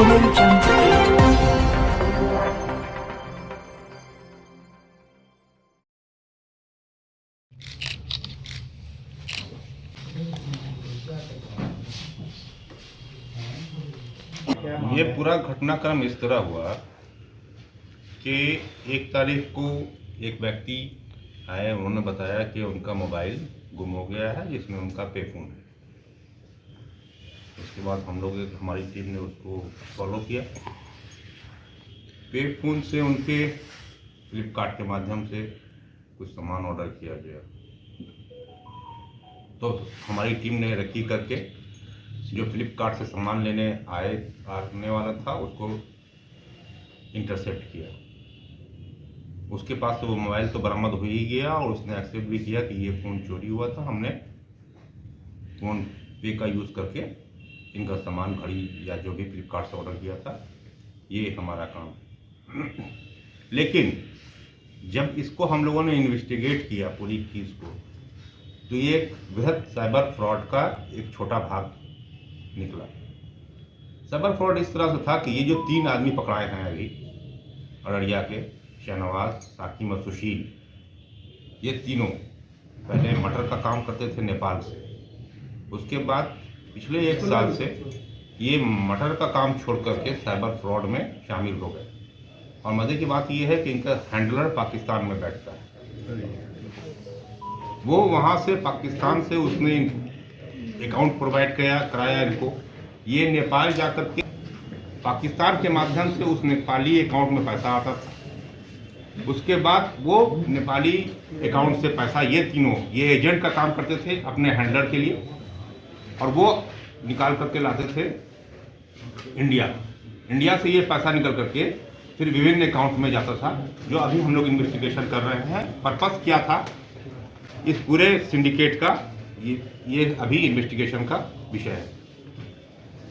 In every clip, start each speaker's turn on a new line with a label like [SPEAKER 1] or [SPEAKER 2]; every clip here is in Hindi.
[SPEAKER 1] ये पूरा घटनाक्रम इस तरह हुआ कि 1 तारीख को एक व्यक्ति आए, उन्होंने बताया कि उनका मोबाइल गुम हो गया है जिसमें उनका पे फ़ोन है। उसके बाद हमारी टीम ने उसको फॉलो किया। पे फ़ोन से उनके फ्लिपकार्ट के माध्यम से कुछ सामान ऑर्डर किया गया, तो हमारी टीम ने रेकी करके जो फ्लिपकार्ट से सामान आने वाला था उसको इंटरसेप्ट किया। उसके पास से वो मोबाइल तो बरामद हो ही गया और उसने एक्सेप्ट भी किया कि ये फ़ोन चोरी हुआ था, हमने फ़ोन पे का यूज़ करके इनका सामान, घड़ी या जो भी फ्लिपकार्ट से ऑर्डर किया था, ये हमारा काम है। लेकिन जब इसको हम लोगों ने इन्वेस्टिगेट किया पूरी चीज़ को, तो ये एक वृहद साइबर फ्रॉड का एक छोटा भाग निकला। साइबर फ्रॉड इस तरह से था कि ये जो 3 आदमी पकड़ाए हैं अभी अररिया के, शाहनवाज, साकिब और सुशील, ये तीनों पहले मटर का काम करते थे नेपाल से। उसके बाद पिछले 1 साल से ये मटर का काम छोड़ करके साइबर फ्रॉड में शामिल हो गए। और मज़े की बात ये है कि इनका हैंडलर पाकिस्तान में बैठता है। वो वहाँ से पाकिस्तान से उसने अकाउंट प्रोवाइड कराया इनको। ये नेपाल जाकर के पाकिस्तान के माध्यम से उस नेपाली अकाउंट में पैसा आता था। उसके बाद वो नेपाली अकाउंट से पैसा, ये तीनों ये एजेंट का काम करते थे अपने हैंडलर के लिए, और वो निकाल करके लाते थे इंडिया से ये पैसा निकल करके फिर विभिन्न अकाउंट में जाता था, जो अभी हम लोग इन्वेस्टिगेशन कर रहे हैं। पर्पस क्या था इस पूरे सिंडिकेट का, ये अभी इन्वेस्टिगेशन का विषय है।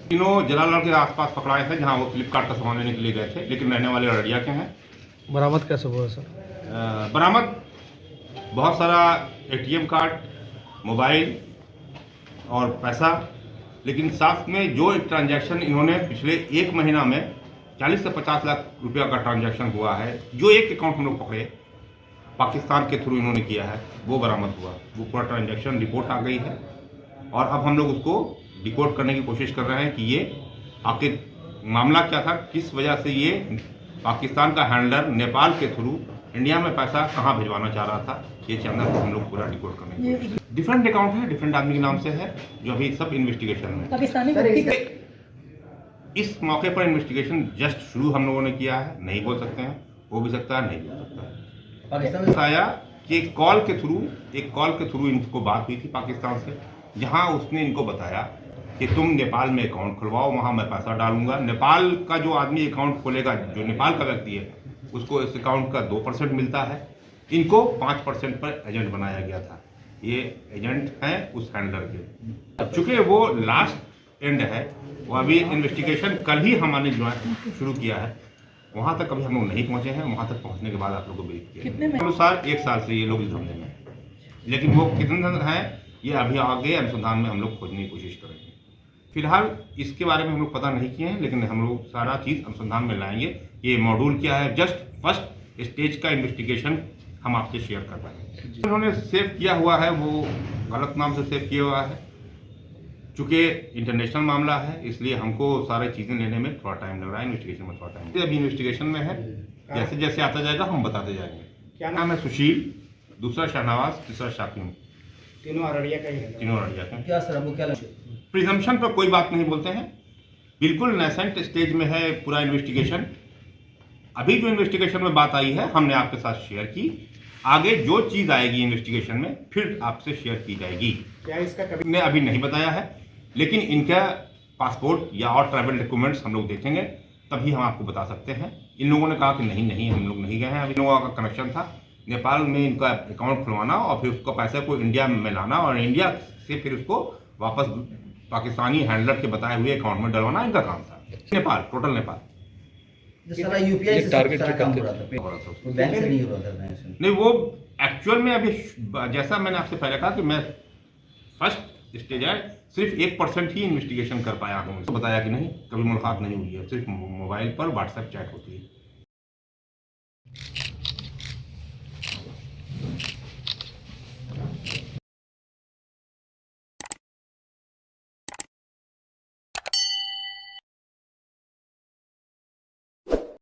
[SPEAKER 1] तीनों जलालाबाद के आसपास पकड़ाए थे जहां वो फ्लिपकार्ट का सामान लेने के लिए गए थे, लेकिन रहने वाले अररिया के हैं।
[SPEAKER 2] बरामद कैसे हुआ सर?
[SPEAKER 1] बरामद बहुत सारा ATM कार्ड, मोबाइल और पैसा, लेकिन साथ में जो एक ट्रांजैक्शन इन्होंने पिछले 1 महीना में 40 से 50 लाख रुपया का ट्रांजैक्शन हुआ है, जो एक अकाउंट हम लोग पकड़े पाकिस्तान के थ्रू इन्होंने किया है, वो बरामद हुआ। वो पूरा ट्रांजैक्शन रिपोर्ट आ गई है और अब हम लोग उसको डिकोड करने की कोशिश कर रहे हैं कि ये आखिर मामला क्या था, किस वजह से ये पाकिस्तान का हैंडलर नेपाल के थ्रू इंडिया में पैसा कहाँ भिजवाना चाह रहा था। ये चैनल हम लोग पूरा डिकोड करने की कोशिश। डिफरेंट अकाउंट है, डिफरेंट आदमी के नाम से है, जो अभी सब इन्वेस्टिगेशन में। इस मौके पर इन्वेस्टिगेशन जस्ट शुरू हम लोगों ने किया है, नहीं बोल सकते हैं, हो भी सकता है, नहीं बोल सकता है। आया कि एक कॉल के थ्रू इनको बात हुई थी पाकिस्तान से, जहां उसने इनको बताया कि तुम नेपाल में अकाउंट खुलवाओ, वहां मैं पैसा डालूंगा। नेपाल का जो आदमी अकाउंट खोलेगा, जो नेपाल का व्यक्ति है, उसको इस अकाउंट का 2% मिलता है। इनको 5% पर एजेंट बनाया गया था। ये एजेंट हैं उस हैंडलर के। चूंकि वो लास्ट एंड है, वो अभी इन्वेस्टिगेशन कल ही हमने जो है शुरू किया है, वहाँ तक अभी हम लोग नहीं पहुँचे हैं। वहाँ तक पहुँचने के बाद आप लोगों को ब्रीफ किया अनुसार 1 साल से ये लोग इस धंधे में, लेकिन वो कितने हैं ये अभी आगे अनुसंधान में हम लोग खोजने की कोशिश करेंगे। फिलहाल इसके बारे में हम लोग पता नहीं किए हैं, लेकिन हम लोग सारा चीज़ अनुसंधान में लाएंगे। ये मॉड्यूल क्या है, जस्ट फर्स्ट स्टेज का इन्वेस्टिगेशन हम आपसे शेयर कर रहे हैं। उन्होंने सेव किया हुआ है, वो गलत नाम से सेव किया हुआ है। चूँकि इंटरनेशनल मामला है, इसलिए हमको सारी चीज़ें लेने में थोड़ा टाइम लग रहा है, इन्वेस्टिगेशन में थोड़ा टाइम। अभी इन्वेस्टिगेशन में है, जैसे जैसे आता जाएगा हम बताते जाएंगे। क्या नाम है? सुशील, दूसरा शाहनवाज, तीसरा साकिब।
[SPEAKER 3] तीनों अररिया का ही है।
[SPEAKER 1] तीनों अररिया का।
[SPEAKER 2] क्या सर आपको क्या लगता है?
[SPEAKER 1] प्रिजम्पशन पर कोई बात नहीं बोलते हैं, बिल्कुल नेसेंट स्टेज में है पूरा इन्वेस्टिगेशन। अभी जो इन्वेस्टिगेशन में बात आई है हमने आपके साथ शेयर की, आगे जो चीज़ आएगी इन्वेस्टिगेशन में फिर आपसे शेयर की जाएगी।
[SPEAKER 3] क्या इसका कभी
[SPEAKER 1] ने अभी नहीं बताया है, लेकिन इनका पासपोर्ट या और ट्रैवल डॉक्यूमेंट्स हम लोग देखेंगे, तभी हम आपको बता सकते हैं। इन लोगों ने कहा कि नहीं हम लोग नहीं गए हैं। अभी लोगों का कनेक्शन था नेपाल में इनका अकाउंट खुलवाना और फिर उसका पैसे को इंडिया में लाना और इंडिया से फिर उसको वापस पाकिस्तानी हैंडलर के बताए हुए अकाउंट में डलवाना इनका काम था। नेपाल, टोटल नेपाल।
[SPEAKER 2] सारा यूपीआई से टारगेट काम हो रहा था, बैंक से नहीं हो रहा था।
[SPEAKER 1] नहीं, वो एक्चुअल में अभी जैसा मैंने आपसे पहले कहा कि मैं फर्स्ट स्टेज आए, सिर्फ 1% ही इन्वेस्टिगेशन कर पाया हूँ। तो बताया कि नहीं, कभी मुलाकात नहीं हुई है, सिर्फ मोबाइल पर व्हाट्सएप चैट होती है।